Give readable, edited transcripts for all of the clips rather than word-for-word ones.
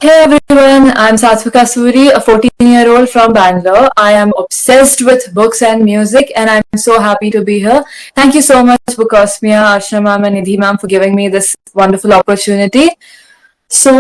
Hey everyone, I'm Satvika Suri, a 14-year-old from Bangalore. I am obsessed with books and music and I'm so happy to be here. Thank you so much, Bookosmian, Ashna ma'am and Nidhi ma'am for giving me this wonderful opportunity. So,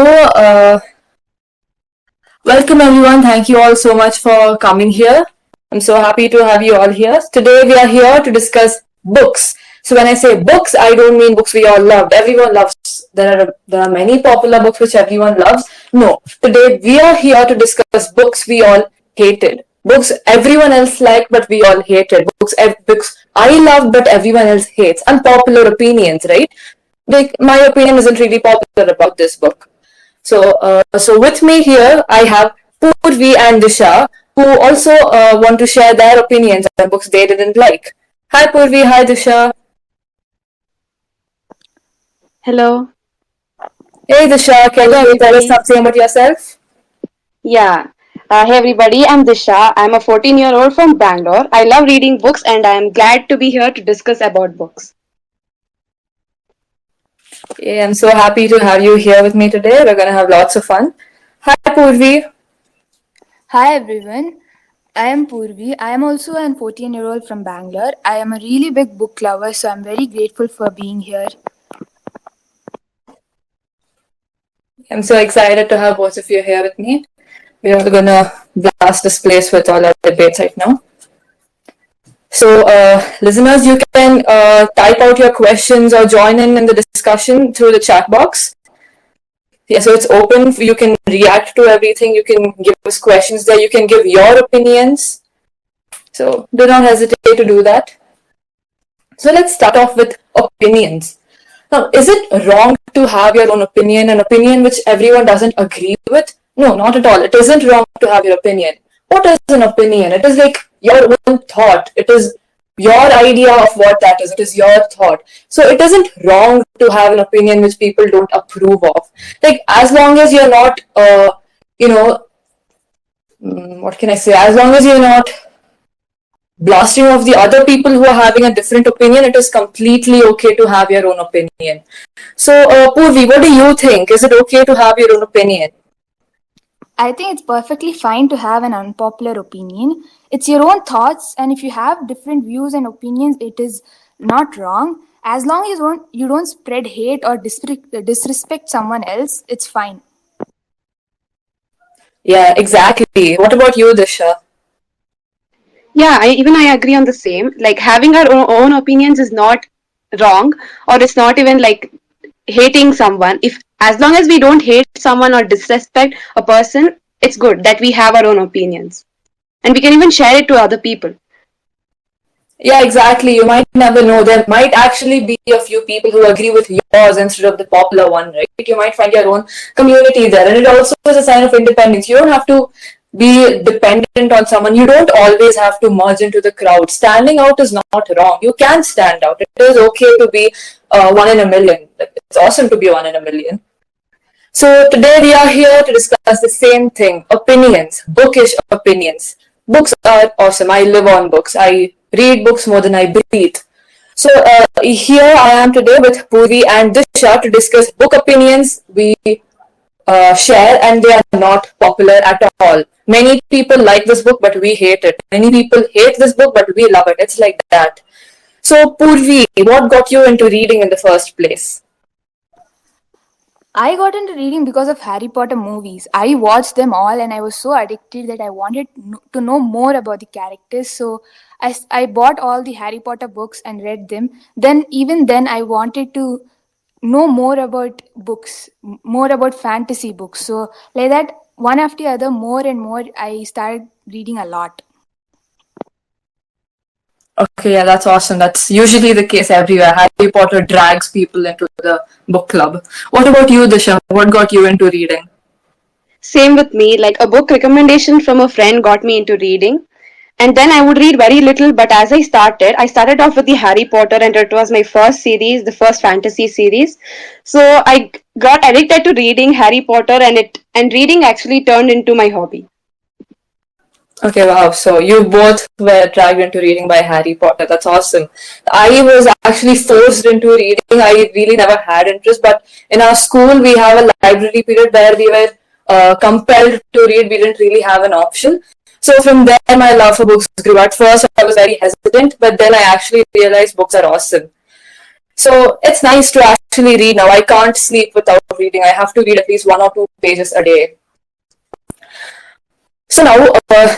welcome everyone. Thank you all so much for coming here. I'm so happy to have you all here. Today we are here to discuss books. So when I say books, I don't mean books we all loved. Everyone loves. There are many popular books which everyone loves. No, today we are here to discuss books we all hated. Books everyone else liked but we all hated. Books I loved but everyone else hates. Unpopular opinions, right? Like my opinion isn't really popular about this book. So with me here, I have Poorvi and Disha, who also want to share their opinions on books they didn't like. Hi Poorvi, hi Disha. Hello. Hey Disha, can Hello, you tell us everybody. something about yourself? Yeah. Hey, everybody. I'm Disha. I'm a 14-year-old from Bangalore. I love reading books and I'm glad to be here to discuss about books. Yeah, I'm so happy to have you here with me today. We're gonna have lots of fun. Hi Poorvi. Hi everyone, I am Poorvi. I am also an 14-year-old from Bangalore. I am a really big book lover, so I'm very grateful for being here. I'm so excited to have both of you here with me. We're gonna blast this place with all our debates right now. So, listeners, you can type out your questions or join in the discussion through the chat box. Yeah, so it's open. You can react to everything. You can give us questions there. You can give your opinions. So, do not hesitate to do that. So, let's start off with opinions. Now, is it wrong to have your own opinion, an opinion which everyone doesn't agree with? No, not at all. It isn't wrong to have your opinion. What is an opinion? It is like your own thought. It is your idea of what that is. It is your thought. So it isn't wrong to have an opinion which people don't approve of. Like, as long as you're not, you know, what can I say? As long as you're not blasting off the other people who are having a different opinion, it is completely okay to have your own opinion. So, Purvi, what do you think? Is it okay to have your own opinion? I think it's perfectly fine to have an unpopular opinion. It's your own thoughts, and if you have different views and opinions, it is not wrong. As long as you don't spread hate or disrespect someone else, it's fine. Yeah, exactly. What about you, Disha? Yeah, I agree on the same. Like having our own opinions is not wrong or it's not even like hating someone. If as long as we don't hate someone or disrespect a person, it's good that we have our own opinions. And we can even share it to other people. Yeah, exactly. You might never know. There might actually be a few people who agree with yours instead of the popular one, right? You might find your own community there. And it also is a sign of independence. You don't have to be dependent on someone. You don't always have to merge into the crowd. Standing out is not wrong. You can stand out. It is okay to be one in a million. It's awesome to be one in a million. So today we are here to discuss the same thing, opinions, bookish opinions. Books are awesome. I live on books. I read books more than I breathe. So here I am today with Puri and Disha to discuss book opinions we share and they are not popular at all. Many people like this book but we hate it. Many people hate this book but we love it. It's like that. So Purvi, what got you into reading in the first place? I got into reading because of Harry Potter movies. I watched them all and I was so addicted that I wanted to know more about the characters. So I bought all the Harry Potter books and read them. Even then, I wanted to know more about books, more about fantasy books. So, like that, one after the other, more and more, I started reading a lot. Okay, yeah, that's awesome. That's usually the case everywhere. Harry Potter drags people into the book club. What about you, Disha? What got you into reading? Same with me, like a book recommendation from a friend got me into reading. And then I would read very little, but as I started off with the Harry Potter, and it was my first series, the first fantasy series. So I got addicted to reading Harry Potter, and reading actually turned into my hobby. Okay, wow. So you both were dragged into reading by Harry Potter. That's awesome. I was actually forced into reading. I really never had interest, but in our school we have a library period where we were compelled to read. We didn't really have an option. So from there, my love for books grew. At first, I was very hesitant, but then I actually realized books are awesome. So it's nice to actually read now. I can't sleep without reading. I have to read at least 1 or 2 pages a day. So now,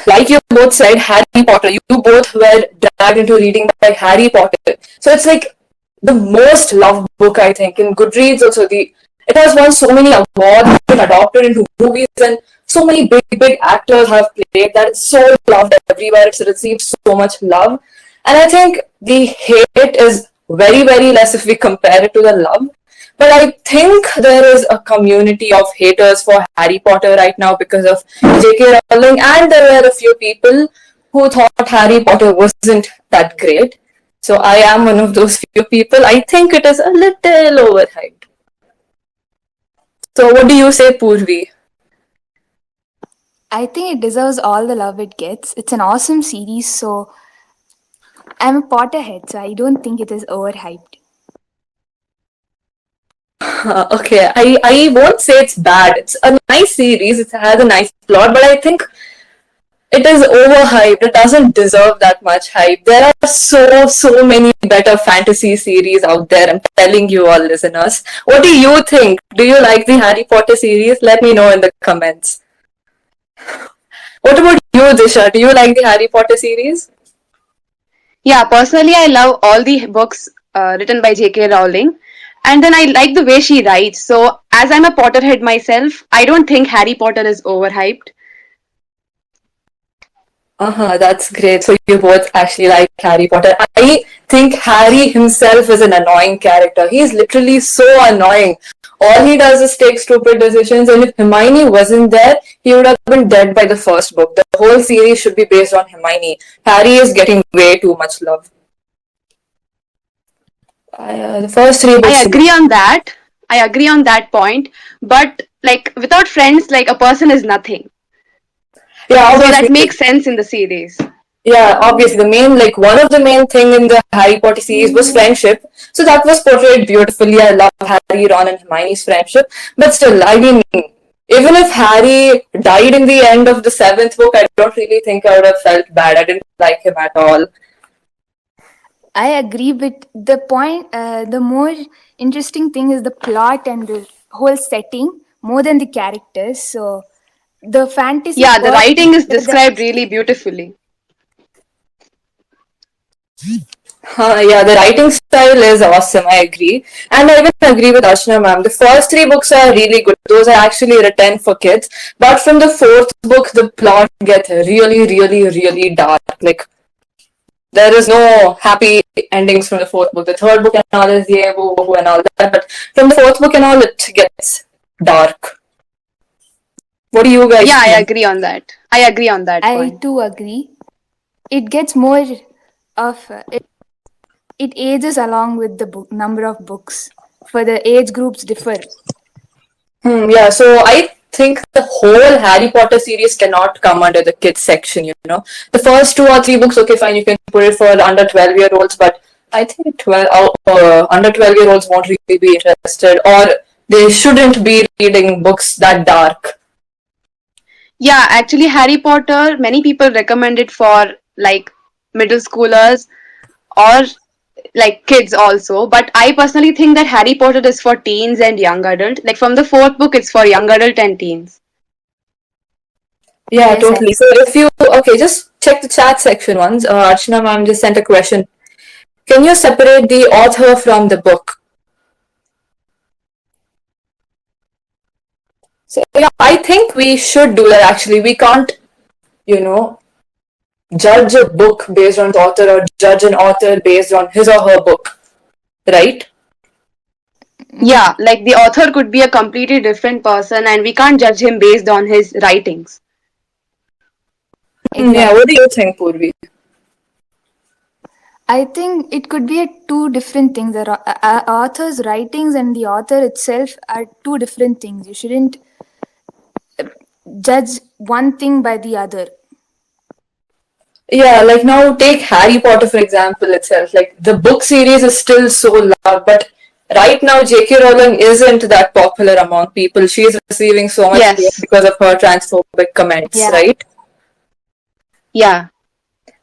like you both said, Harry Potter, you both were dragged into reading by Harry Potter. So it's like the most loved book, I think. In Goodreads also, it has won so many awards, been adopted into movies, and so many big actors have played that. It's so loved everywhere. It's received so much love. And I think the hate is very less if we compare it to the love. But I think there is a community of haters for Harry Potter right now because of J.K. Rowling, and there were a few people who thought Harry Potter wasn't that great. So I am one of those few people. I think it is a little overhyped. So what do you say, Poorvi? I think it deserves all the love it gets. It's an awesome series, so I'm a Potterhead, so I don't think it is overhyped. Okay, I won't say it's bad. It's a nice series. It has a nice plot, but I think it is overhyped. It doesn't deserve that much hype. There are so many better fantasy series out there. I'm telling you all, listeners. What do you think? Do you like the Harry Potter series? Let me know in the comments. What about you, Disha? Do you like the Harry Potter series? Yeah, personally, I love all the books written by J.K. Rowling. And then I like the way she writes. So, as I'm a Potterhead myself, I don't think Harry Potter is overhyped. That's great. So you both actually like Harry Potter. I think Harry himself is an annoying character. He's literally so annoying. All he does is take stupid decisions, and if Hermione wasn't there, he would have been dead by the first book. The whole series should be based on Hermione. Harry is getting way too much love. The first three books. I agree on that. I agree on that point. But, like, without friends, like, a person is nothing. Yeah, So obviously. that makes sense in the series. Yeah, obviously one of the main thing in the Harry Potter series was friendship. So that was portrayed beautifully. I love Harry, Ron, and Hermione's friendship. But still, I mean, even if Harry died in the end of the seventh book, I don't really think I would have felt bad. I didn't like him at all. I agree, but the more interesting thing is the plot and the whole setting more than the characters. So the fantasy. Yeah, the part- writing is described really beautifully. Yeah, the writing style is awesome. I agree. And I even agree with Ashna ma'am. The first three books are really good. Those are actually written for kids. But from the fourth book, the plot gets really dark. Like, there is no happy endings from the fourth book. The third book and all is yeah, woo, woo, and all that. But from the fourth book and all, it gets dark. What do you guys Yeah, think? I agree on that. I agree on that I point. too agree. It gets more of it ages along with the book number of books. For the age groups differ. Yeah, so I think the whole Harry Potter series cannot come under the kids section, you know. The first 2 or 3 books, okay, fine, you can put it for under 12-year-olds, but I think under 12-year-olds won't really be interested, or they shouldn't be reading books that dark. Yeah, actually, Harry Potter, many people recommend it for like middle schoolers or like kids also. But I personally think that Harry Potter is for teens and young adult. Like from the fourth book, it's for young adult and teens. Yeah, Yes, totally. So if you, okay, just check the chat section once. Archana ma'am just sent a question. Can you separate the author from the book? So yeah, I think we should do that actually. We can't, you know, judge a book based on the author or judge an author based on his or her book, right? Yeah, like the author could be a completely different person and we can't judge him based on his writings. exactly. Yeah, what do you think, Poorvi? I think it could be two different things. The author's writings and the author itself are two different things. You shouldn't judge one thing by the other. Yeah, like now take Harry Potter for example itself. Like the book series is still so loved, but right now J.K. Rowling isn't that popular among people. She's receiving so much hate Yes. because of her transphobic comments, Yeah. right? Yeah.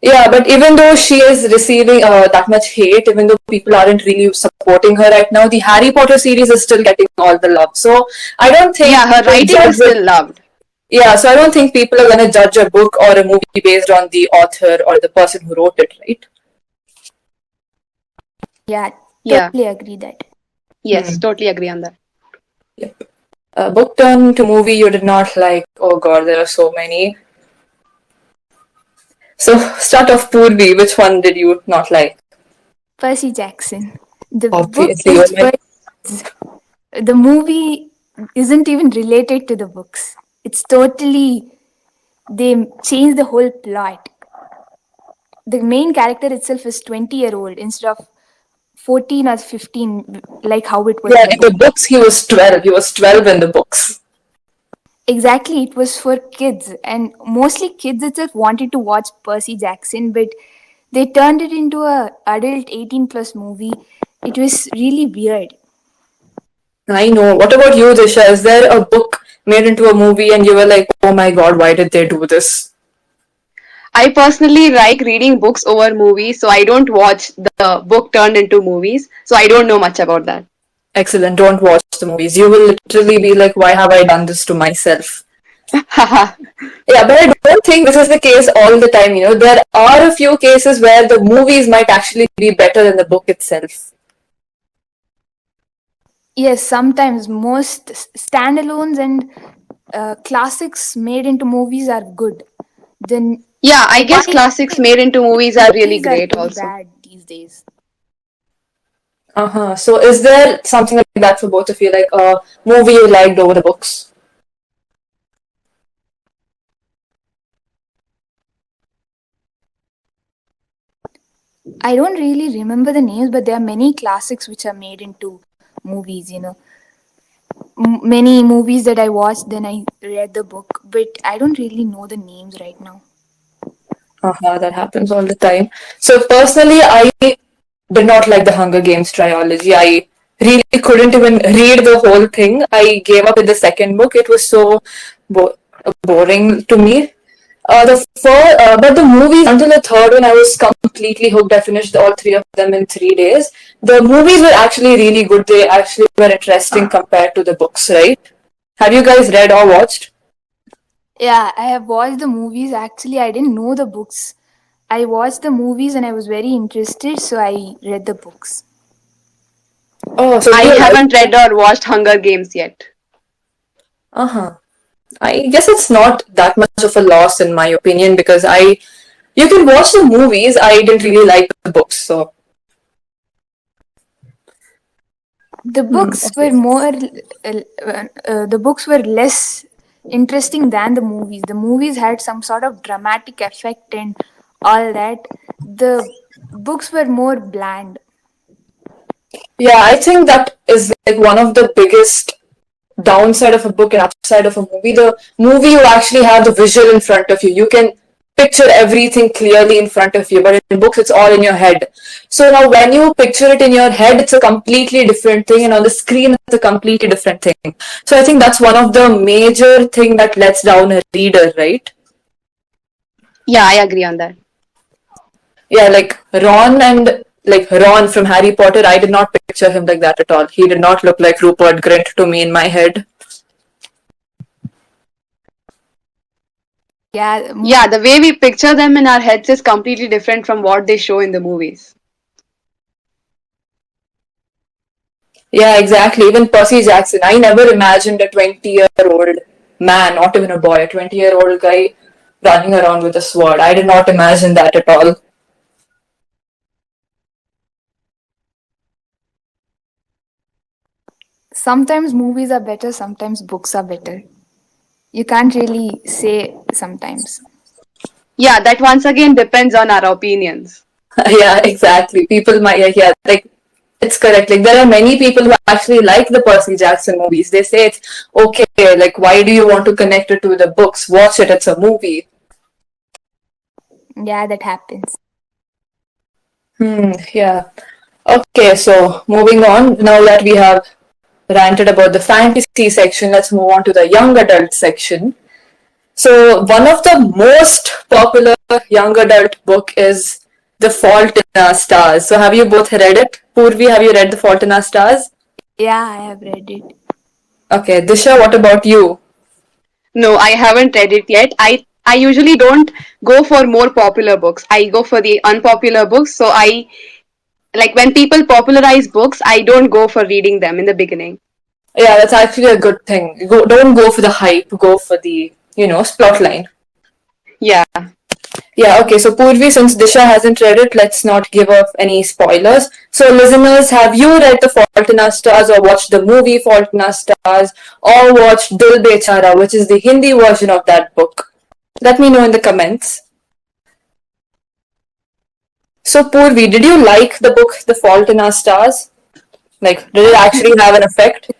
Yeah, but even though she is receiving that much hate, even though people aren't really supporting her right now, the Harry Potter series is still getting all the love. So I don't think Yeah, her people writing is judge still it. loved. Yeah, so I don't think people are going to judge a book or a movie based on the author or the person who wrote it, right? Yeah, Yeah. totally agree that. Yes, totally agree on that. Yep. Book turn to movie you did not like. Oh god, there are so many. So start off Poorvi. Which one did you not like? Percy Jackson. The book Obviously, is oh for my. kids. The movie isn't even related to the books. It's totally, they changed the whole plot. The main character itself is 20-year-old instead of 14 or 15, like how it was Yeah, in the in the book. books he was 12. He was 12 in the books. Exactly, it was for kids, and mostly kids itself wanted to watch Percy Jackson, but they turned it into a adult 18 plus movie. It was really weird. I know. What about you, Disha? Is there a book made into a movie and you were like, oh my god, why did they do this? I personally like reading books over movies, so I don't watch the book turned into movies, so I don't know much about that. Excellent. Don't watch the movies. You will literally be like, why have I done this to myself? Yeah, but I don't think this is the case all the time. You know, there are a few cases where the movies might actually be better than the book itself. Yes, sometimes most standalones and classics made into movies are good. Then Yeah, I the guess ones classics made into movies are really movies are great really also. bad these days. Uh-huh. So is there something like that for both of you, like a movie you liked over the books? I don't really remember the names, but there are many classics which are made into movies. Many movies that I watched, then I read the book, but I don't really know the names right now. Uh-huh, that happens all the time. So personally, I did not like the Hunger Games trilogy. I really couldn't even read the whole thing. I gave up with the second book. It was so boring to me. But the movies until the third one, I was completely hooked. I finished all three of them in 3 days. The movies were actually really good. They actually were interesting compared to the books, right? Have you guys read or watched? Yeah, I have watched the movies. Actually, I didn't know the books. I watched the movies and I was very interested, so I read the books. Oh, so I do you like haven't read them? or watched Hunger Games yet. Uh huh. I guess it's not that much of a loss in my opinion because you can watch the movies. I didn't really like the books, so The books were okay. more, the books were less interesting than the movies. The movies had some sort of dramatic effect and all that. The books were more bland. Yeah, I think that is like one of the biggest downside of a book and upside of a movie. The movie you actually have the visual in front of you. You can picture everything clearly in front of you, but in books it's all in your head. So now when you picture it in your head, it's a completely different thing, and on the screen it's a completely different thing. So I think that's one of the major thing that lets down a reader, right? Yeah, I agree on that. Yeah, like Ron from Harry Potter, I did not picture him like that at all. He did not look like Rupert Grint to me in my head. Yeah, Yeah, the way we picture them in our heads is completely different from what they show in the movies. Yeah, exactly. Even Percy Jackson, I never imagined a 20-year-old man, not even a boy, a 20-year-old guy running around with a sword. I did not imagine that at all. sometimes movies are better, sometimes books are better. You can't really say sometimes. Yeah, that once again depends on our opinions. Yeah, exactly. People might, yeah, like, it's correct. Like, there are many people who actually like the Percy Jackson movies. They say it's okay. Like, why do you want to connect it to the books? Watch it. It's a movie. Yeah, that happens. Yeah. Okay, so moving on, now that we have ranted about the fantasy section, let's move on to the young adult section. So, one of the most popular young adult book is The Fault in Our Stars. So, have you both read it? Purvi, have you read The Fault in Our Stars? Yeah, I have read it. Okay, Disha, what about you? No, I haven't read it yet. I usually don't go for more popular books. I go for the unpopular books. So I like when people popularize books, I don't go for reading them in the beginning. Yeah, that's actually a good thing. Don't go for the hype, go for the, plot line. Yeah. Yeah, okay, so Purvi, since Disha hasn't read it, let's not give up any spoilers. So, listeners, have you read The Fault in Our Stars or watched the movie Fault in Our Stars or watched Dil Bechara, which is the Hindi version of that book? Let me know in the comments. So, Purvi, did you like the book The Fault in Our Stars? Like, did it actually have an effect?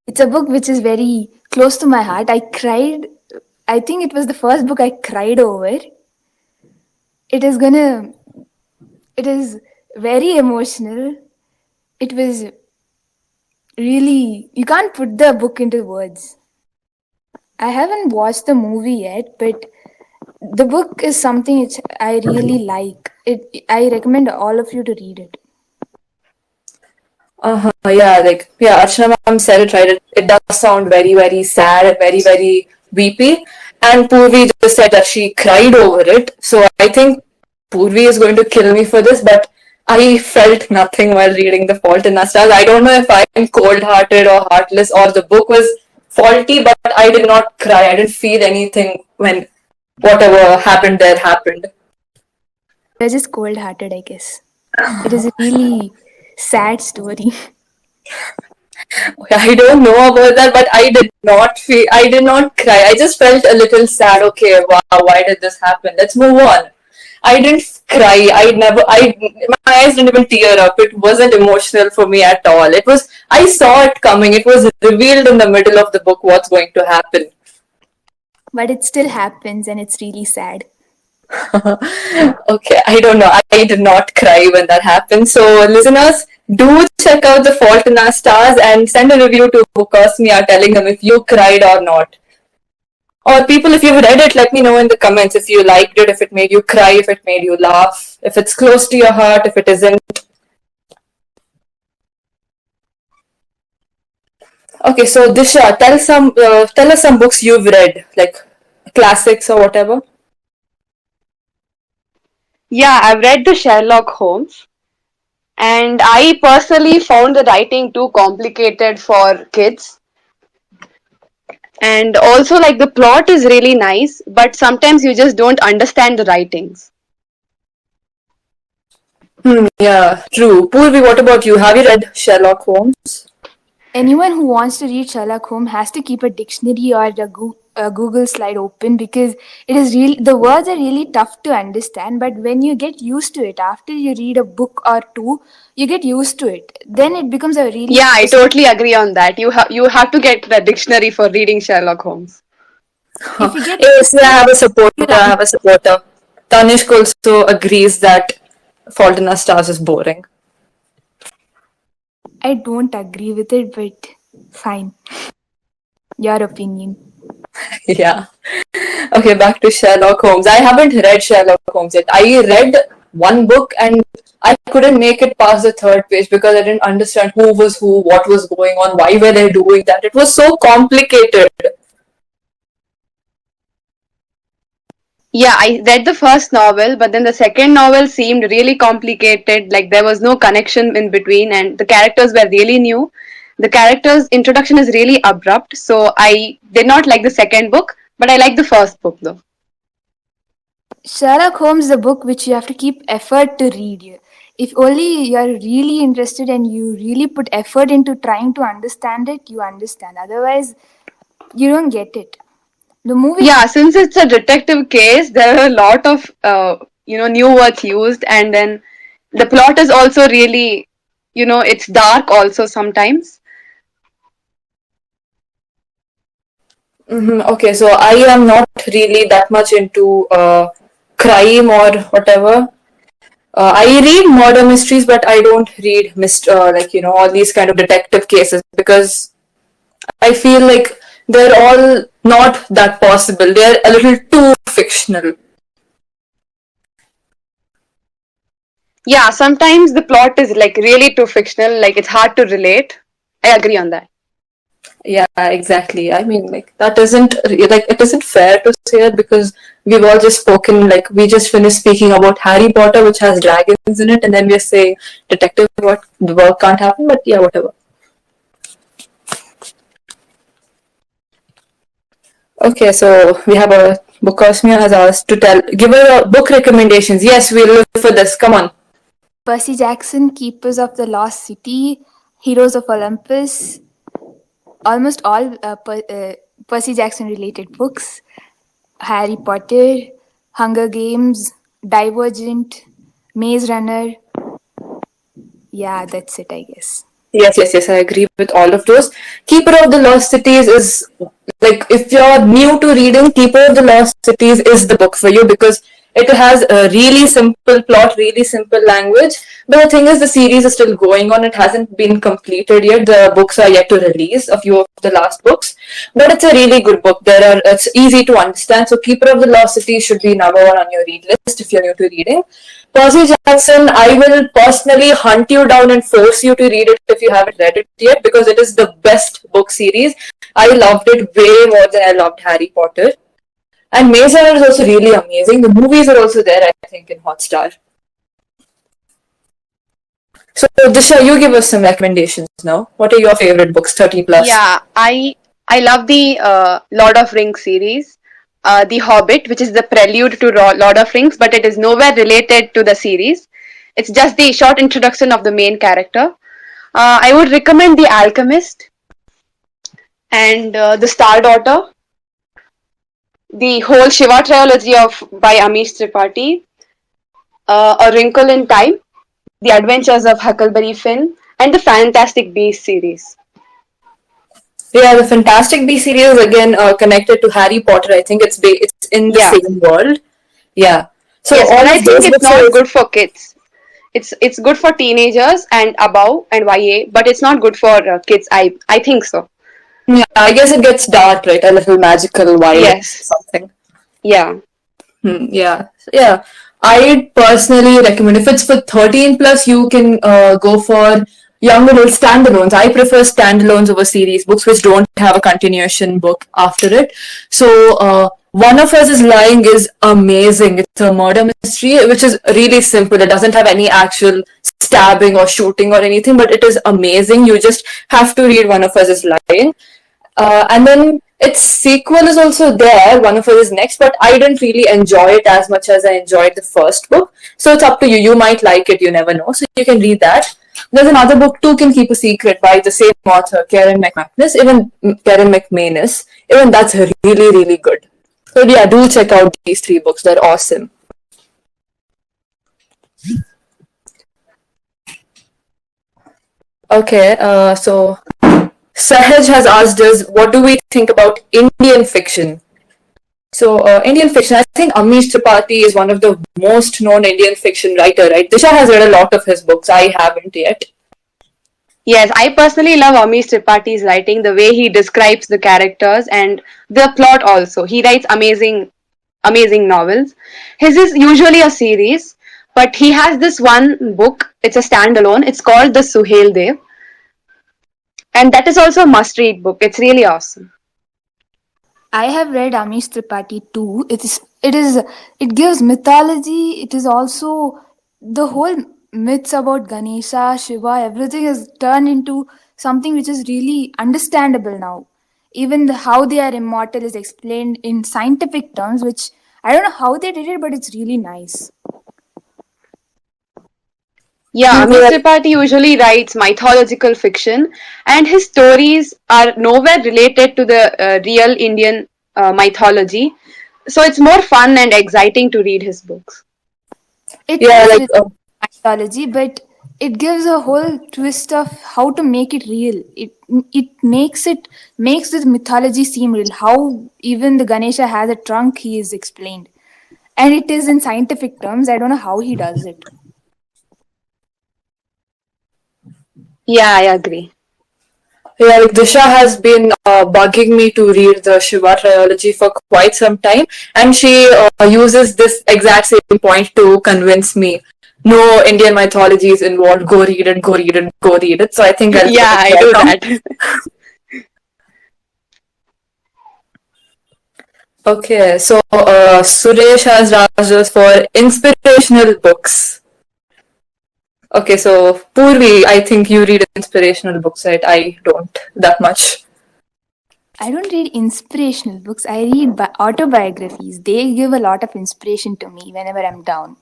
It's a book which is very close to my heart. I cried. I think it was the first book I cried over. It is gonna. It is very emotional. It was really. You can't put the book into words. I haven't watched the movie yet, but the book is something which I really like. I recommend all of you to read it. Yeah, Archana ma'am said it right. It does sound very, very sad and very, very weepy. And Purvi just said that she cried over it. So I think Purvi is going to kill me for this, but I felt nothing while reading The Fault in Our Stars. I don't know if I'm cold hearted or heartless or the book was faulty, but I did not cry. I didn't feel anything when whatever happened there happened. You're just cold hearted, I guess. It is a really sad story. I don't know about that, but I did not cry. I just felt a little sad. Okay, wow, why did this happen? Let's move on. I didn't cry. My eyes didn't even tear up. It wasn't emotional for me at all. I saw it coming. It was revealed in the middle of the book what's going to happen. But it still happens and it's really sad. Okay, I don't know. I did not cry when that happened. So, listeners, do check out The Fault in Our Stars and send a review to Bookosmian telling them if you cried or not. Or people, if you've read it, let me know in the comments if you liked it, if it made you cry, if it made you laugh, if it's close to your heart, if it isn't. Okay, so Disha, tell us some books you've read, like classics or whatever. Yeah, I've read the Sherlock Holmes. And I personally found the writing too complicated for kids. And also, like, the plot is really nice, but sometimes you just don't understand the writings. Yeah, true. Purvi, what about you? Have you read Sherlock Holmes? Anyone who wants to read Sherlock Holmes has to keep a dictionary or a Google slide open because the words are really tough to understand. But when you get used to it, after you read a book or two, you get used to it. Then it becomes a really Yeah, I totally agree on that. You have to get the dictionary for reading Sherlock Holmes. if you get Yes, yeah, I have a supporter. you I have a supporter. Tanishk also agrees that Fault in Our Stars is boring. I don't agree with it, but fine. Your opinion. Yeah. Okay, back to Sherlock Holmes. I haven't read Sherlock Holmes yet. I read one book and I couldn't make it past the third page because I didn't understand who was who, what was going on, why were they doing that. It was so complicated. Yeah, I read the first novel, but then the second novel seemed really complicated. Like there was no connection in between, and the characters were really new. The characters' introduction is really abrupt, so I did not like the second book, but I like the first book though. Sherlock Holmes is a book which you have to keep effort to read. If only you're really interested and you really put effort into trying to understand it, you understand. Otherwise, you don't get it. The movie. Yeah, since it's a detective case, there are a lot of new words used, and then the plot is also really it's dark also sometimes. Okay, so I am not really that much into crime or whatever. I read murder mysteries, but I don't read all these kind of detective cases because I feel like they're all not that possible. They're a little too fictional. Yeah, sometimes the plot is like really too fictional, like it's hard to relate. I agree on that. Yeah, exactly. I mean, like that isn't like it isn't fair to say it because we've all just spoken like we just finished speaking about Harry Potter, which has dragons in it, and then we're saying detective work can't happen. But yeah, whatever. Okay, so we have a Bookosmian has asked to give her book recommendations. Yes, we'll live for this. Come on. Percy Jackson, Keepers of the Lost City, Heroes of Olympus, almost all Percy Jackson related books, Harry Potter, Hunger Games, Divergent, Maze Runner. Yeah, that's it, I guess. Yes, I agree with all of those. Keeper of the Lost Cities is like if you're new to reading, Keeper of the Lost Cities is the book for you because it has a really simple plot, really simple language. But the thing is, the series is still going on. It hasn't been completed yet. The books are yet to release, a few of the last books. But it's a really good book. It's easy to understand. So Keeper of the Lost Cities should be number one on your read list if you're new to reading. Percy Jackson, I will personally hunt you down and force you to read it if you haven't read it yet because it is the best book series. I loved it way more than I loved Harry Potter. And Maze Runner is also really amazing. The movies are also there, I think, in Hotstar. So, Disha, you give us some recommendations now. What are your favorite books, 13 plus? Yeah, I love the Lord of Rings series. The Hobbit, which is the prelude to Lord of Rings, but it is nowhere related to the series. It's just the short introduction of the main character. I would recommend The Alchemist and The Star Daughter, the whole Shiva trilogy of by Amish Tripathi, A Wrinkle in Time, The Adventures of Huckleberry Finn, and the Fantastic Beasts series. Yeah, the Fantastic Beasts series is again connected to Harry Potter. I think it's in the Yeah. same world. Yeah. So Yes, all but I of think those it's books are not good for kids. It's good for teenagers and above and YA, but it's not good for kids. I think so. yeah, I guess it gets dark, right? A little magical, violent, Yes. something. Yeah. Yeah. I personally recommend if it's for 13 plus, you can go for young adult standalones. I prefer standalones over series books which don't have a continuation book after it. So, One of Us is Lying is amazing. It's a murder mystery which is really simple. It doesn't have any actual stabbing or shooting or anything, but it is amazing. You just have to read One of Us is Lying. And then its sequel is also there. One of Us is next, but I didn't really enjoy it as much as I enjoyed the first book. So it's up to you. You might like it. You never know. So you can read that. There's another book, Two Can Keep a Secret, by the same author, Karen McManus. Even Karen McManus. Even that's really good. So yeah, do check out these three books. They're awesome. Okay, so Sahaj has asked us, what do we think about Indian fiction? So, Indian fiction, I think Amish Tripathi is one of the most known Indian fiction writer, right? Disha has read a lot of his books. I haven't yet. Yes, I personally love Amish Tripathi's writing, the way he describes the characters and the plot also. He writes amazing novels. His is usually a series, but he has this one book. It's a standalone. It's called The Suhail Dev, and that is also a must-read book. It's really awesome. I have read Amish Tripathi too. It gives mythology. It is also the whole myths about Ganesha, Shiva, everything is turned into something which is really understandable now. Even how they are immortal is explained in scientific terms, which I don't know how they did it, but it's really nice. Yeah, Amish Yeah, Tripathi usually writes mythological fiction, and his stories are nowhere related to the real Indian mythology. So it's more fun and exciting to read his books. It yeah, is like with mythology, but it gives a whole twist of how to make it real. It makes the mythology seem real. How even the Ganesha has a trunk, he is explained, and it is in scientific terms. I don't know how he does it. Yeah, I agree. Yeah, like Disha has been bugging me to read the Shiva trilogy for quite some time, and she uses this exact same point to convince me. No Indian mythology is involved. Go read it. Go read it. Go read it. So I think I'll give Yeah, it I more do time. that. Okay, so Suresh has asked us for inspirational books. Okay, so Purvi, I think you read inspirational books, right? I don't that much. I don't read inspirational books. I read autobiographies. They give a lot of inspiration to me whenever I'm down.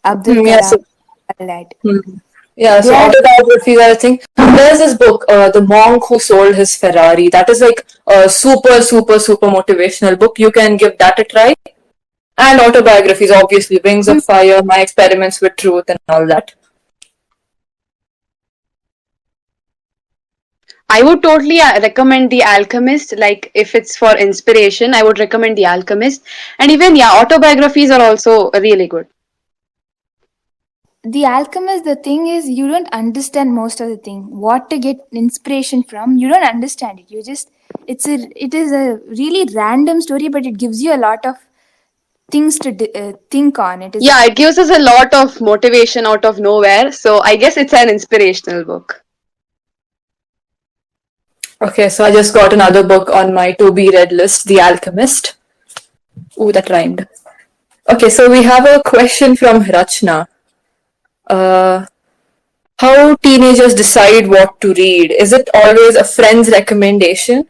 Abdul Yeah, Kalam, so all that. yeah, They so are autobiographies, I think. There's this book, The Monk Who Sold His Ferrari. That is like a super, super, super motivational book. You can give that a try. And autobiographies, obviously, Wings of Fire, My Experiments with Truth, and all that. I would totally recommend The Alchemist. Like, if it's for inspiration, I would recommend The Alchemist. And even, yeah, autobiographies are also really good. The Alchemist. The thing is, you don't understand most of the thing. What to get inspiration from, you don't understand it. You just it is a really random story, but it gives you a lot of things to think on. It is Yeah, it gives us a lot of motivation out of nowhere. So I guess it's an inspirational book. Okay, so I just got another book on my to be read list, The Alchemist. Ooh, that rhymed. Okay, so we have a question from Rachna. Uh, how teenagers decide what to read? Is it always a friend's recommendation?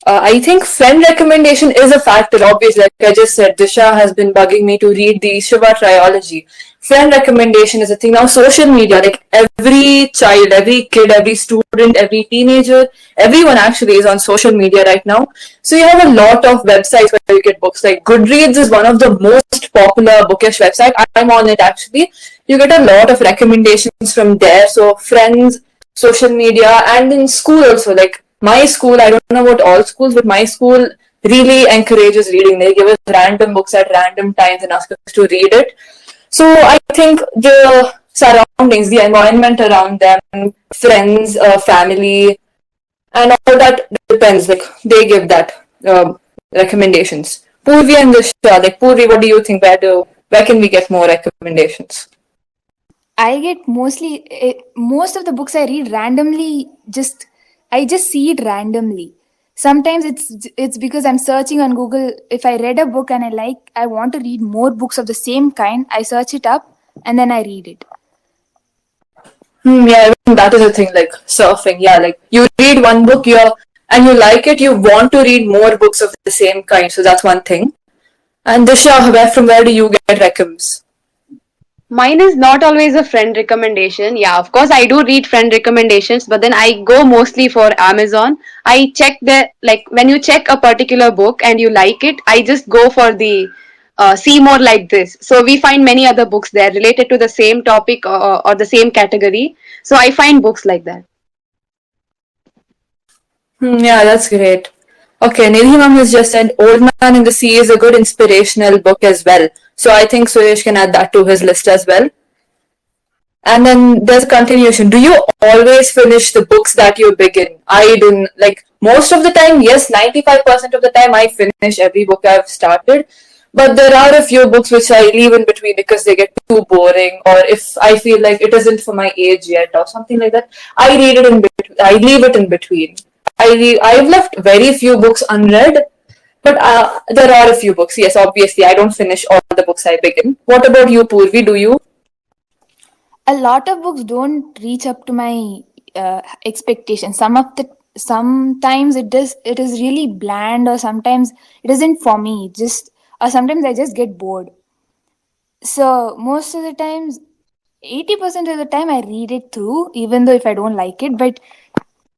I think friend recommendation is a factor. Obviously, like I just said, Disha has been bugging me to read the Shiva trilogy. Friend recommendation is a thing now. Social media, like every child, every kid, every student, every teenager, everyone actually is on social media right now. So you have a lot of websites where you get books. Like Goodreads is one of the most popular bookish website. I'm on it actually. You get a lot of recommendations from there. So friends, social media, and in school also. Like my school, I don't know about all schools, but my school really encourages reading. They give us random books at random times and ask us to read it. So I think the surroundings, the environment around them, friends, family, and all that depends. Like they give that recommendations. Purvi and Disha, like Purvi, what do you think? Where can we get more recommendations? I get most of the books I read randomly. Just I just see it randomly. Sometimes it's because I'm searching on Google. If I read a book and I want to read more books of the same kind, I search it up and then I read it. Yeah, even that is a thing. Like surfing, yeah, like you read one book, and you like it, you want to read more books of the same kind. So that's one thing. And Disha, from where do you get recoms? Mine is not always a friend recommendation. Yeah, of course, I do read friend recommendations, but then I go mostly for Amazon. I check like, when you check a particular book and you like it, I just go for the see more like this. So we find many other books there related to the same topic, or the same category. So I find books like that. Yeah, that's great. Okay, Nidhi Ma'am has just said Old Man in the Sea is a good inspirational book as well. So I think Suresh can add that to his list as well. And then there's a continuation. Do you always finish the books that you begin? I do. Like most of the time, yes, 95% of the time I finish every book I've started. But there are a few books which I leave in between because they get too boring, or if I feel like it isn't for my age yet, or something like that. I read it in between. I leave it in between. I've left very few books unread, but there are a few books. Yes, obviously, I don't finish all the books I begin. What about you, Purvi? Do you? A lot of books don't reach up to my expectations. Sometimes it is really bland, or sometimes it isn't for me. Just or sometimes I just get bored. So most of the times, 80% of the time I read it through, even though if I don't like it. But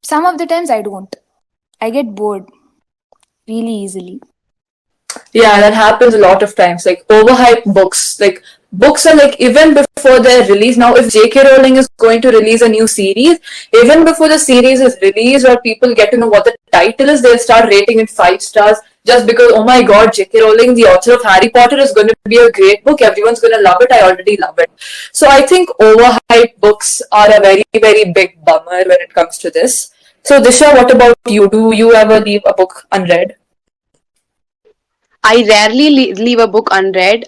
some of the times I don't. I get bored really easily. Yeah, that happens a lot of times. Like overhyped books. Like books are like even before their release. Now, if J.K. Rowling is going to release a new series, even before the series is released or people get to know what the title is, they'll start rating it 5 stars. just because, oh my god, J.K. Rowling, the author of Harry Potter, is going to be a great book. Everyone's going to love it. I already love it. So I think overhyped books are a very, very big bummer when it comes to this. So Disha, what about you? Do you ever leave a book unread? I rarely leave a book unread.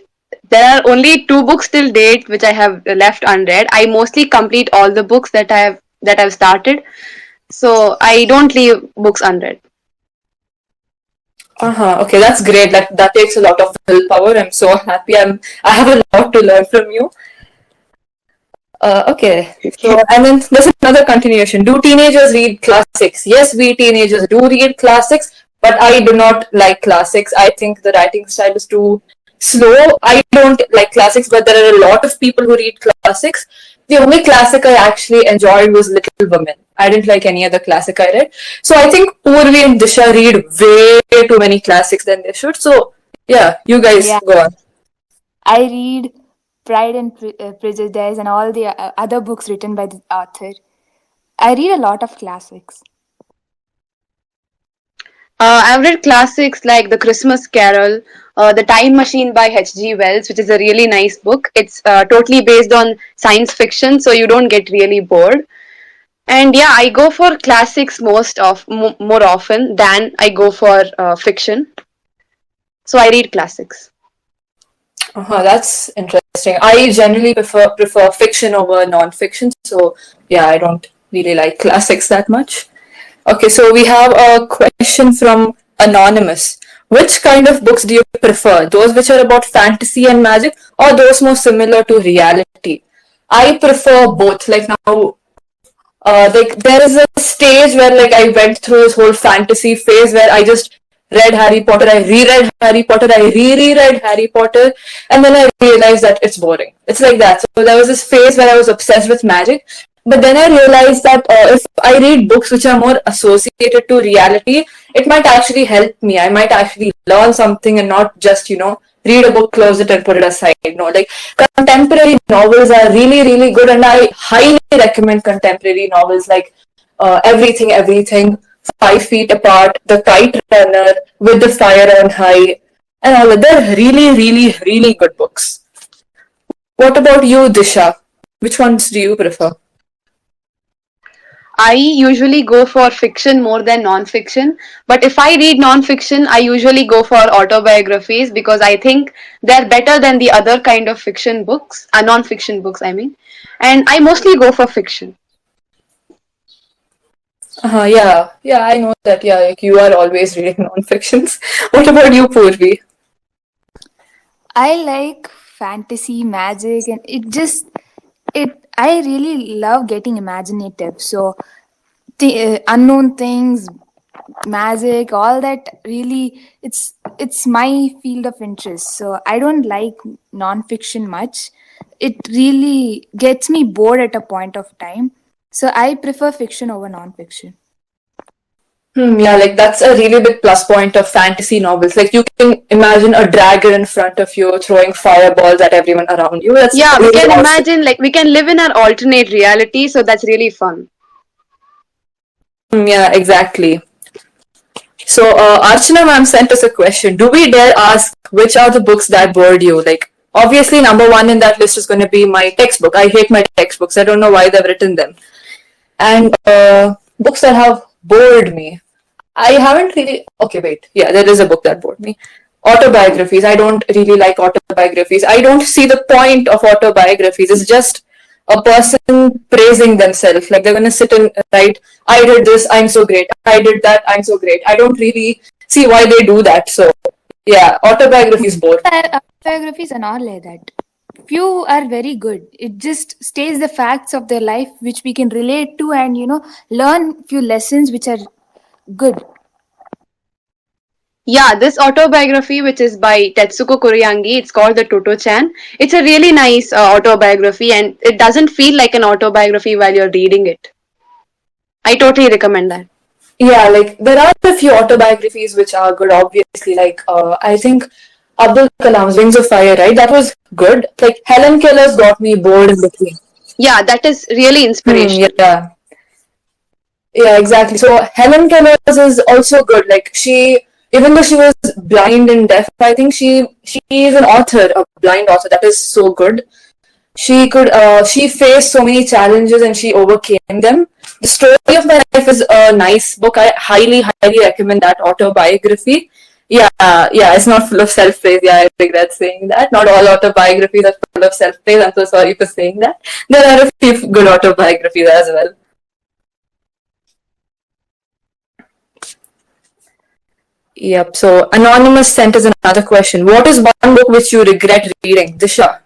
There are only 2 books till date which I have left unread. I mostly complete all the books that I've started. So I don't leave books unread. Okay, that's great. That takes a lot of willpower. I'm so happy. I have a lot to learn from you. Okay. So, and then there's another continuation. Do teenagers read classics? Yes, we teenagers do read classics, but I do not like classics. I think the writing style is too slow. I don't like classics, but there are a lot of people who read classics. The only classic I actually enjoyed was Little Women. I didn't like any other classic I read. So I think Poorvi and Disha read way too many classics than they should. So yeah, you guys Yeah, go on. I read Pride and Prejudice and all the other books written by the author. I read a lot of classics. I've read classics like The Christmas Carol, The Time Machine by H.G. Wells, which is a really nice book. It's totally based on science fiction, so you don't get really bored. And yeah, I go for classics more often than I go for fiction. So I read classics. That's interesting. I generally prefer fiction over non-fiction. So yeah, I don't really like classics that much. Okay, so we have a question from Anonymous. Which kind of books do you prefer? Those which are about fantasy and magic, or those more similar to reality? I prefer both. Like now, like there is a stage where like I went through this whole fantasy phase where I just read Harry Potter, I reread Harry Potter, I reread Harry Potter, and then I realized that it's boring. It's like that. So there was this phase where I was obsessed with magic, but then I realized that if I read books which are more associated to reality, it might actually help me. I might actually learn something and not just, read a book, close it, and put it aside. Like contemporary novels are really, really good, and I highly recommend contemporary novels like Everything, 5 Feet Apart, The Kite Runner, With the Fire on High, and all of they're really, really, really good books. What about you, Disha? Which ones do you prefer? I usually go for fiction more than non-fiction, but if I read non-fiction, I usually go for autobiographies because I think they're better than the other kind of fiction books, non-fiction books, I mean. And I mostly go for fiction. Yeah, I know that. Yeah, like you are always reading non-fictions. What about you, Poorvi? I like fantasy, magic, and I really love getting imaginative. So the unknown things, magic, all that really it's my field of interest. So I don't like non-fiction much. It really gets me bored at a point of time. So I prefer fiction over non-fiction. Yeah, like that's a really big plus point of fantasy novels. Like you can imagine a dragon in front of you throwing fireballs at everyone around you. That's Yeah, we really can awesome. imagine, like, we can live in our alternate reality, so that's really fun. Yeah, exactly. So, Archana ma'am sent us a question. Do we dare ask which are the books that bored you? Like, obviously, number one in that list is going to be my textbook. I hate my textbooks. I don't know why they've written them. And books that have bored me. I haven't really. Okay, wait. Yeah, there is a book that bored me. Autobiographies. I don't really like autobiographies. I don't see the point of autobiographies. It's just a person praising themselves. Like they're going to sit and write, I did this, I'm so great. I did that, I'm so great. I don't really see why they do that. So, yeah, autobiographies bore. Biographies are not like that. Few are very good. It just states the facts of their life which we can relate to and learn few lessons which are good. Yeah, this autobiography, which is by Tetsuko Kuriyangi, it's called the Toto-chan. It's a really nice autobiography, and it doesn't feel like an autobiography while you're reading it. I totally recommend that. Yeah, like there are a few autobiographies which are good, obviously. Like, I think Abdul Kalam's Wings of Fire, right? That was good. Like, Helen Keller's got me bored in between. Yeah, that is really inspirational. Yeah, exactly. So Helen Keller's is also good. Like even though she was blind and deaf, I think she is an author, a blind author. That is so good. She faced so many challenges and she overcame them. The Story of My Life is a nice book. I highly recommend that autobiography. Yeah, yeah, it's not full of self-praise. Yeah, I regret saying that. Not all autobiographies are full of self-praise. I'm so sorry for saying that. There are a few good autobiographies as well. Yep. So Anonymous sent us another question. What is one book which you regret reading? Disha.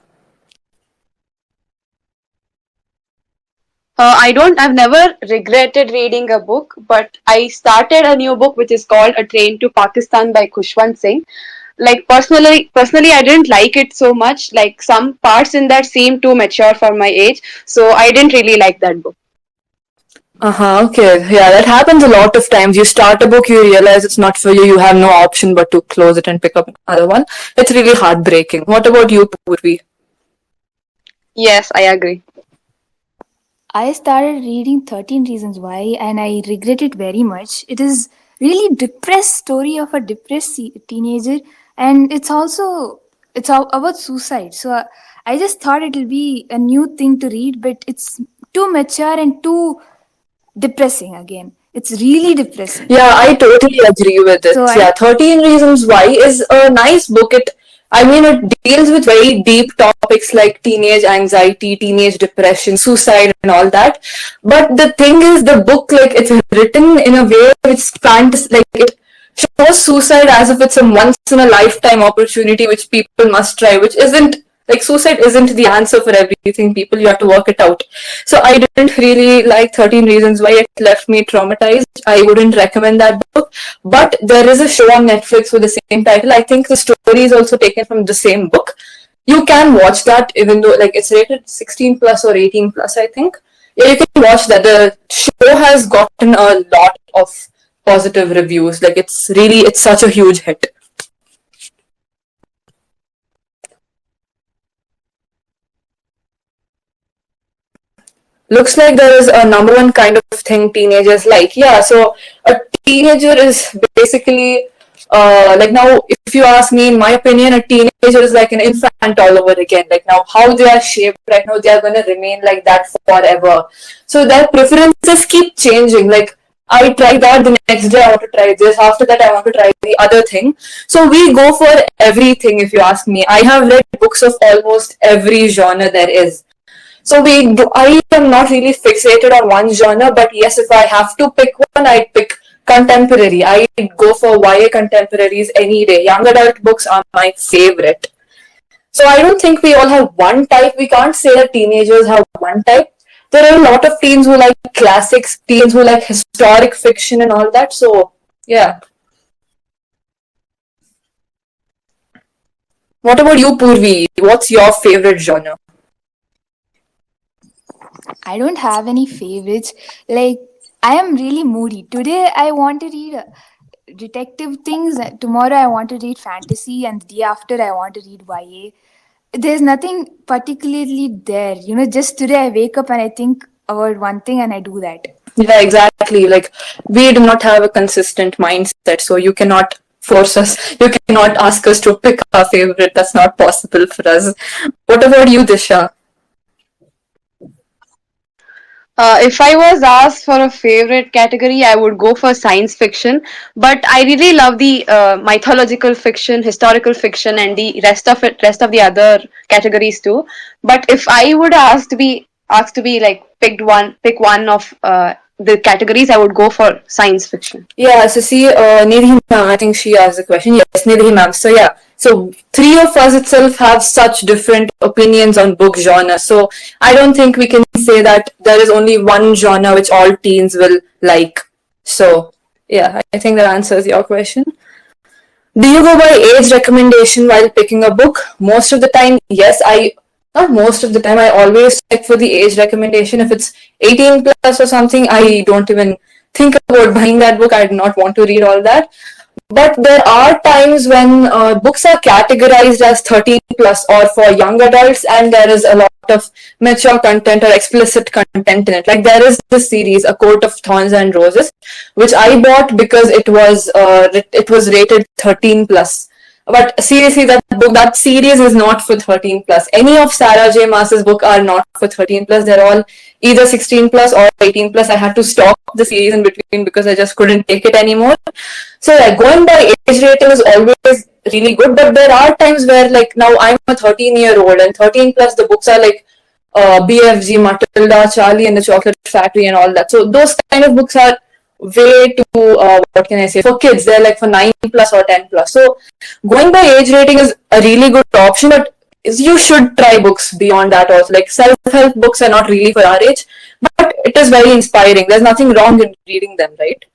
I've never regretted reading a book, but I started a new book which is called A Train to Pakistan by Khushwant Singh. Like personally, I didn't like it so much. Like some parts in that seemed too mature for my age, so I didn't really like that book. Okay. Yeah, that happens a lot of times. You start a book, you realize it's not for you, you have no option but to close it and pick up another one. It's really heartbreaking. What about you, Poorvi? Yes, I agree. I started reading 13 Reasons Why and I regret it very much. It is really depressed story of a depressed teenager and it's about suicide. So I just thought it will be a new thing to read, but it's too mature and too depressing again. It's really depressing. Yeah, I totally agree with this. So Yeah, 13 Reasons Why is a nice book. It deals with very deep topics like teenage anxiety, teenage depression, suicide, and all that. But the thing is, the book, like, it's written in a way which it shows suicide as if it's a once in a lifetime opportunity which people must try, which isn't like suicide isn't the answer for everything. People, you have to work it out. So I didn't really like 13 Reasons Why. It left me traumatized. I wouldn't recommend that book. But there is a show on Netflix with the same title. I think the story is also taken from the same book. You can watch that, even though like it's rated 16 plus or 18 plus, I think. Yeah, you can watch that. The show has gotten a lot of positive reviews. Like it's such a huge hit. Looks like there is a number one kind of thing teenagers like. Yeah, so a teenager is basically like now, if you ask me, in my opinion, a teenager is like an infant all over again. Like now, how they are shaped right now, they are going to remain like that forever. So their preferences keep changing. Like I try that, the next day I want to try this, after that I want to try the other thing. So we go for everything, if you ask me. I have read books of almost every genre there is. So I am not really fixated on one genre, but yes, if I have to pick one, I'd pick contemporary. I'd go for YA contemporaries any day. Young adult books are my favorite. So I don't think we all have one type. We can't say that teenagers have one type. There are a lot of teens who like classics, teens who like historic fiction and all that. So yeah. What about you, Poorvi? What's your favorite genre? I don't have any favorites. Like, I am really moody. Today, I want to read detective things. Tomorrow, I want to read fantasy. And the day after, I want to read YA. There's nothing particularly there. Just today, I wake up and I think about one thing and I do that. Yeah, exactly. Like, we do not have a consistent mindset, so you cannot force us. You cannot ask us to pick our favorite. That's not possible for us. What about you, Disha? If I was asked for a favorite category, I would go for science fiction. But I really love the mythological fiction, historical fiction, and the rest of the other categories too. But if I would asked to be like pick one of the categories, I would go for science fiction. Yeah, so see, Nidhi ma'am, I think she asked the question. Yes, Nidhi ma'am. So yeah, so three of us itself have such different opinions on book genre. So I don't think we can say that there is only one genre which all teens will like. So yeah, I think that answers your question. Do you go by age recommendation while picking a book? Most of the time, yes. Not most of the time, I always check for the age recommendation. If it's 18 plus or something, I don't even think about buying that book. I do not want to read all that. But there are times when books are categorized as 13 plus or for young adults, and there is a lot of mature content or explicit content in it. Like there is this series, A Court of Thorns and Roses, which I bought because it was rated 13 plus. But seriously, that series is not for 13 plus. Any of Sarah J. Maas's book are not for 13 plus. They're all either 16 plus or 18 plus. I had to stop the series in between because I just couldn't take it anymore. So yeah, going by age rating is always really good. But there are times where like now I'm a 13-year-old and 13 plus the books are like BFG, Matilda, Charlie and the Chocolate Factory and all that. So those kind of books are way too what can I say, for kids. They're like for 9 plus or 10 plus. So going by age rating is a really good option, but you should try books beyond that also. Like self-help books are not really for our age, but it is very inspiring. There's nothing wrong in reading them, right?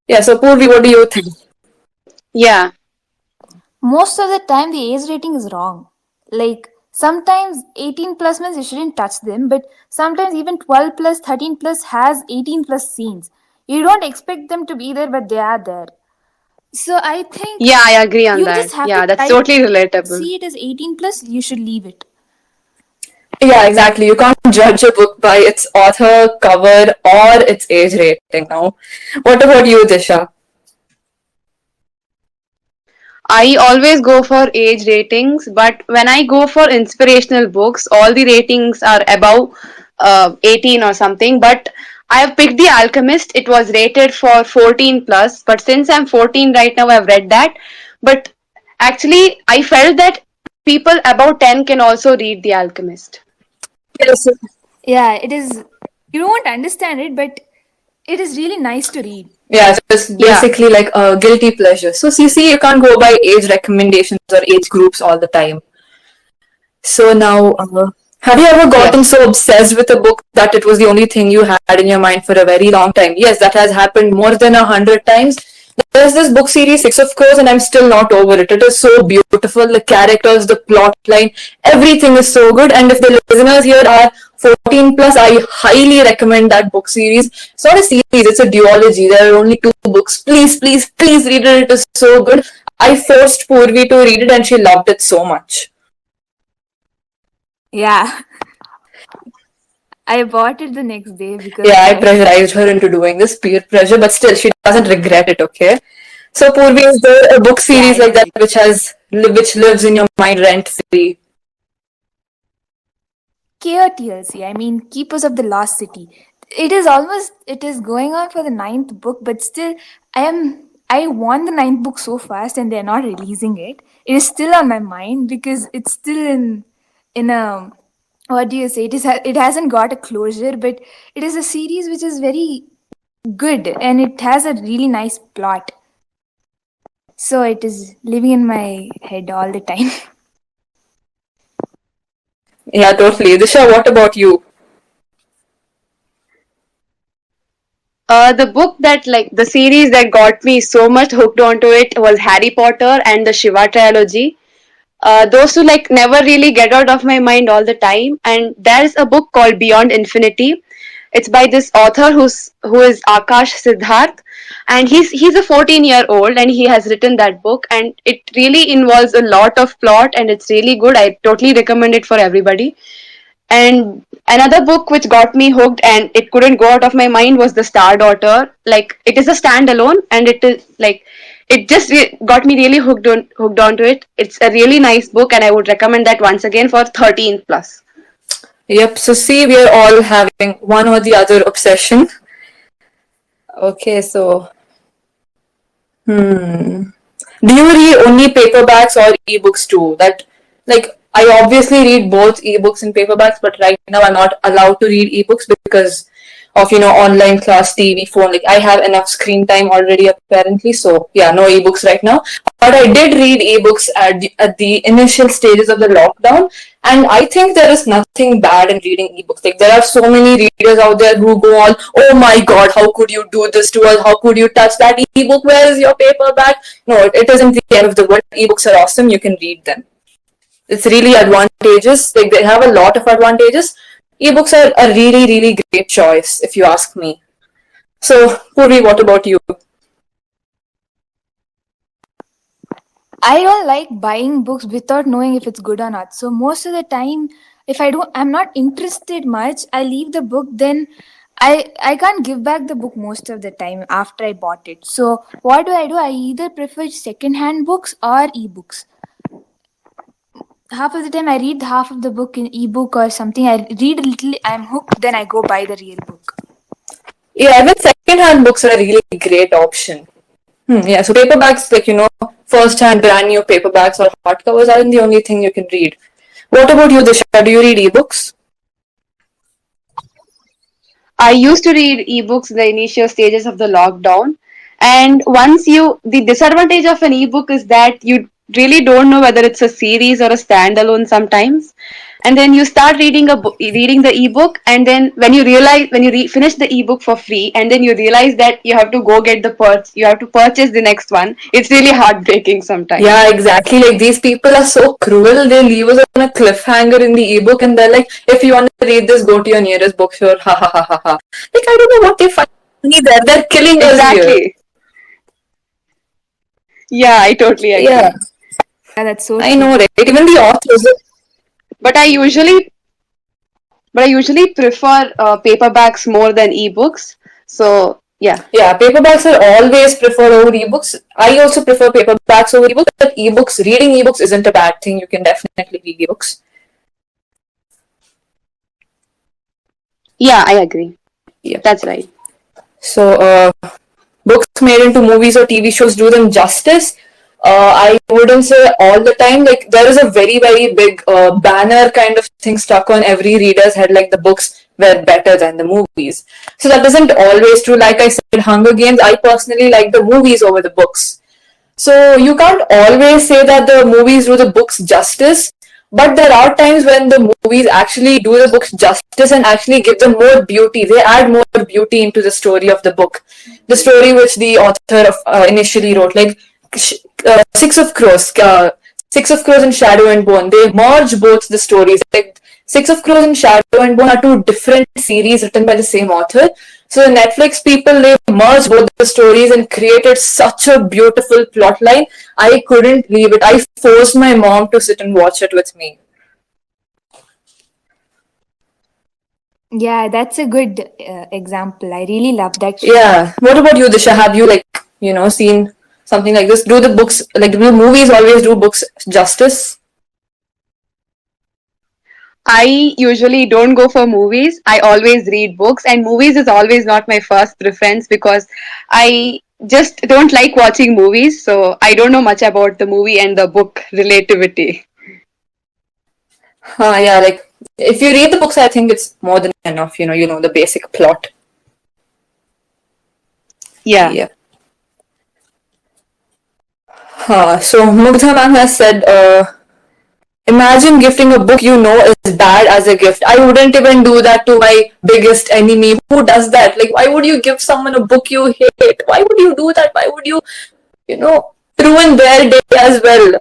Yeah, so Purvi, what do you think? Yeah. Most of the time, the age rating is wrong. Like, sometimes 18 plus means you shouldn't touch them, but sometimes even 12 plus, 13 plus has 18 plus scenes. You don't expect them to be there, but they are there. So I think Yeah, I agree on you that. just have Yeah, to that's try totally relatable. see it as 18 plus, you should leave it. Yeah, exactly. You can't judge a book by its author, cover, or its age rating now. What about you, Disha? I always go for age ratings, but when I go for inspirational books, all the ratings are above 18 or something. But I have picked The Alchemist. It was rated for 14 plus, but since I'm 14 right now, I've read that. But actually, I felt that people above 10 can also read The Alchemist. Yes. Yeah, it is. You won't understand it, but it is really nice to read. Yeah, so it's Yeah. basically like a guilty pleasure. So, CC, you can't go by age recommendations or age groups all the time. So now, have you ever gotten Yes. so obsessed with a book that it was the only thing you had in your mind for a very long time? Yes, that has happened more than 100 times. There's this book series, Six of Crows, and I'm still not over it. It is so beautiful. The characters, the plot line, everything is so good. And if the listeners here are 14 plus, I highly recommend that book series. It's not a series, it's a duology. There are only 2 books. Please, please, please read it. It is so good. I forced Purvi to read it and she loved it so much. Yeah. I bought it the next day because Yeah, I pressurized her into doing this, peer pressure, but still she doesn't regret it, okay? So Purvi, is there a book series Yeah, like that which lives in your mind rent free? KOTLC, I mean Keepers of the Lost City. It is going on for the 9th book, but still I want the 9th book so fast and they're not releasing it. It is still on my mind because it's still in a, what do you say? It hasn't got a closure, but it is a series which is very good and it has a really nice plot. So it is living in my head all the time. Yeah, totally. Disha, what about you? The book that, like, the series that got me so much hooked onto it was Harry Potter and the Shiva trilogy. Those two like never really get out of my mind all the time. And there's a book called Beyond Infinity. It's by this author who is Akash Siddharth, and he's a 14-year-old and he has written that book, and it really involves a lot of plot and it's really good. I totally recommend it for everybody. And another book which got me hooked and it couldn't go out of my mind was The Star Daughter. Like, it is a standalone and it is like it just got me really hooked onto it. It's a really nice book and I would recommend that once again for 13 plus. Yep, so see, we are all having one or the other obsession. Okay, so do you read only paperbacks or ebooks too? Like, I obviously read both ebooks and paperbacks, but right now I'm not allowed to read ebooks because of online class, TV, phone. Like I have enough screen time already apparently, so yeah, no ebooks right now. But I did read ebooks at the initial stages of the lockdown, and I think there is nothing bad in reading ebooks. Like there are so many readers out there who go on, oh my god, how could you do this to us? How could you touch that ebook? Where is your paperback? No, it isn't the end of the world. Ebooks are awesome. You can read them. It's really advantageous. Like they have a lot of advantages. Ebooks are a really, really great choice, if you ask me. So, Purvi, what about you? I don't like buying books without knowing if it's good or not. So most of the time, if I'm not interested much, I leave the book. Then I can't give back the book most of the time after I bought it. So what do? I either prefer second-hand books or ebooks. Half of the time, I read half of the book in ebook or something. I read a little, I'm hooked. Then I go buy the real book. Yeah, even second-hand books are a really great option. Yeah, so paperbacks, like, first-hand brand new paperbacks or hardcovers aren't the only thing you can read. What about you, Disha? Do you read ebooks? I used to read ebooks in the initial stages of the lockdown. And the disadvantage of an ebook is that you really don't know whether it's a series or a standalone sometimes. And then you start reading the ebook, and then when you finish the ebook for free, and then you realize that you have to go get you have to purchase the next one. It's really heartbreaking sometimes. Yeah, exactly. Like, these people are so cruel. They leave us on a cliffhanger in the ebook and they're like, if you want to read this, go to your nearest bookstore. Ha ha ha ha ha. Like, I don't know what they find there. They're killing us here. Exactly. Yeah, I totally Yeah, agree. Yeah, that's so I true. know, right? Even the authors. But I usually prefer paperbacks more than ebooks. So yeah. Yeah, paperbacks are always preferred over ebooks. I also prefer paperbacks over ebooks, but reading ebooks isn't a bad thing. You can definitely read ebooks. Yeah, I agree. Yeah. That's right. So, books made into movies or TV shows do them justice. I wouldn't say all the time. Like, there is a very, very big banner kind of thing stuck on every reader's head, like the books were better than the movies. So that isn't always true. Like I said, Hunger Games, I personally like the movies over the books. So you can't always say that the movies do the books justice, but there are times when the movies actually do the books justice and actually give them more beauty. They add more beauty into the story of the book, the story which the author initially wrote. Like, Six of Crows, Six of Crows and Shadow and Bone. They merge both the stories. Like, Six of Crows and Shadow and Bone are two different series written by the same author. So the Netflix people, they merged both the stories and created such a beautiful plot line. I couldn't leave it. I forced my mom to sit and watch it with me. Yeah, that's a good example. I really love that show. Yeah. What about you, Disha? Have you, seen something like this? Do the movies always do books justice? I usually don't go for movies. I always read books, and movies is always not my first preference because I just don't like watching movies, so I don't know much about the movie and the book relativity. Yeah, like, if you read the books, I think it's more than enough. You know the basic plot. Yeah. Yeah. So Mugdha ma'am has said, imagine gifting a book you know is bad as a gift. I wouldn't even do that to my biggest enemy. Who does that? Like, why would you give someone a book you hate? Why would you do that? Why would ruin their day as well?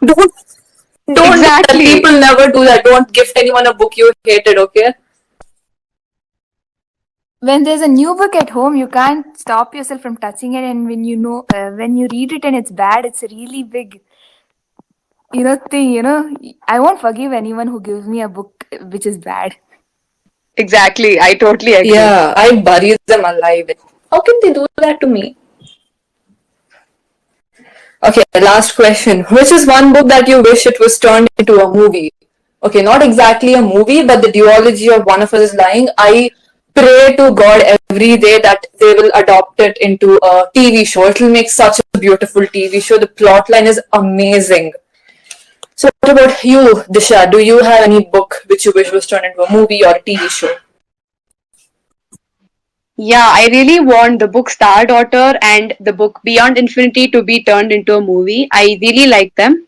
Don't don't do that. Exactly. People never do that. Don't gift anyone a book you hated, okay? When there's a new book at home, you can't stop yourself from touching it, and when you read it and it's bad, it's a really big thing. I won't forgive anyone who gives me a book which is bad. Exactly. I totally agree. Yeah, I bury them alive. How can they do that to me? Okay, last question. Which is one book that you wish it was turned into a movie? Okay, not exactly a movie, but the duology of One of Us is Lying. I pray to God every day that they will adopt it into a TV show. It will make such a beautiful TV show. The plot line is amazing. So, what about you, Disha? Do you have any book which you wish was turned into a movie or a TV show? Yeah, I really want the book Star Daughter and the book Beyond Infinity to be turned into a movie. I really like them.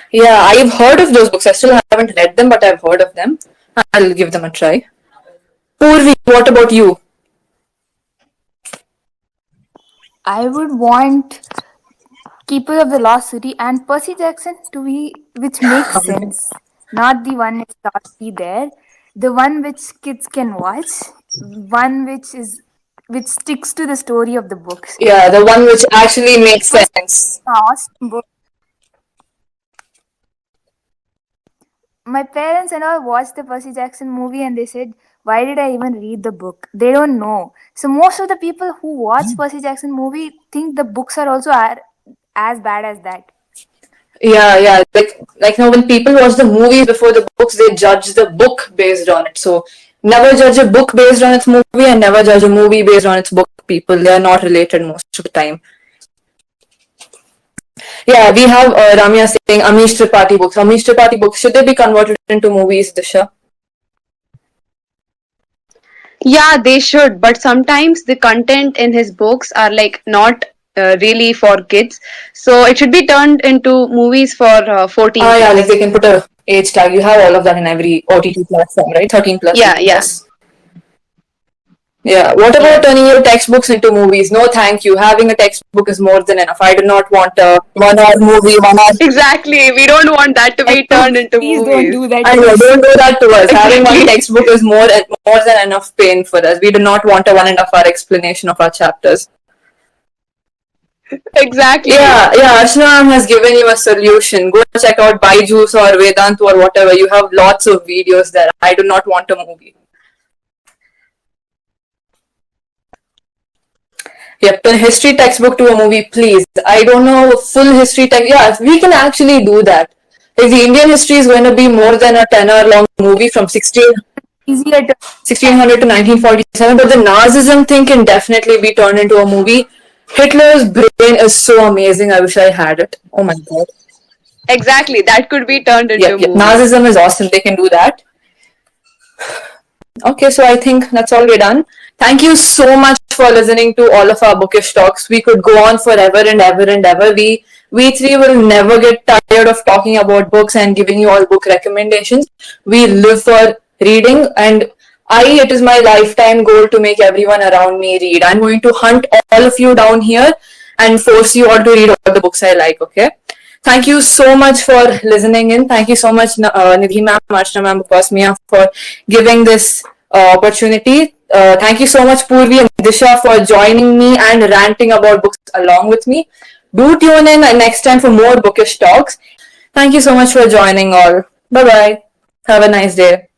Yeah, I've heard of those books. I still haven't read them, but I've heard of them. I'll give them a try. Poorvi, what about you? I would want Keeper of the Lost City and Percy Jackson to be, which makes sense. Not the one which thought be there. The one which kids can watch. One which is which sticks to the story of the books. Yeah, the one which actually makes sense. Awesome book. My parents and all watched the Percy Jackson movie and they said, why did I even read the book? They don't know. So most of the people who watch Percy Jackson movie think the books are also as bad as that. Yeah. Like now, when people watch the movies before the books, they judge the book based on it. So never judge a book based on its movie, and never judge a movie based on its book. People, they are not related most of the time. Yeah, we have Ramya saying Amish Tripathi books. Amish Tripathi books, should they be converted into movies, Disha? Yeah, they should, but sometimes the content in his books are like not really for kids. So it should be turned into movies for 14 Ah, yeah, plus. like they can put a age tag. You have all of that in every OTT platform, right? 13 plus. Yeah, 18 yeah. plus. Yeah. What about turning your textbooks into movies? No, thank you. Having a textbook is more than enough. I do not want a 1 hour movie, 1 hour. Exactly. We don't want that to be turned into Please movies. don't do that. I know, don't do that to us. Having one textbook is more than enough pain for us. We do not want a 1.5 hour explanation of our chapters. Exactly. Yeah, Archana has given you a solution. Go check out Byju's or Vedant or whatever. You have lots of videos there. I do not want a movie. Yep, a history textbook to a movie, please. I don't know, full history text. Yeah, we can actually do that. Like the Indian history is going to be more than a 10-hour long movie from Easier to 1600 to 1947, but the Nazism thing can definitely be turned into a movie. Hitler's brain is so amazing. I wish I had it. Oh my god. Exactly. That could be turned into a movie. Nazism is awesome. They can do that. Okay, so I think that's all we're done. Thank you so much for listening to all of our bookish talks. We could go on forever and ever and ever. We three will never get tired of talking about books and giving you all book recommendations. We live for reading, and it is my lifetime goal to make everyone around me read. I'm going to hunt all of you down here and force you all to read all the books I like, okay? Thank you so much for listening in. Thank you so much, Nidhi ma'am, Archana ma'am, Bookosmian, for giving this opportunity. Thank you so much, Poorvi and Disha, for joining me and ranting about books along with me. Do tune in next time for more bookish talks. Thank you so much for joining all. Bye bye. Have a nice day.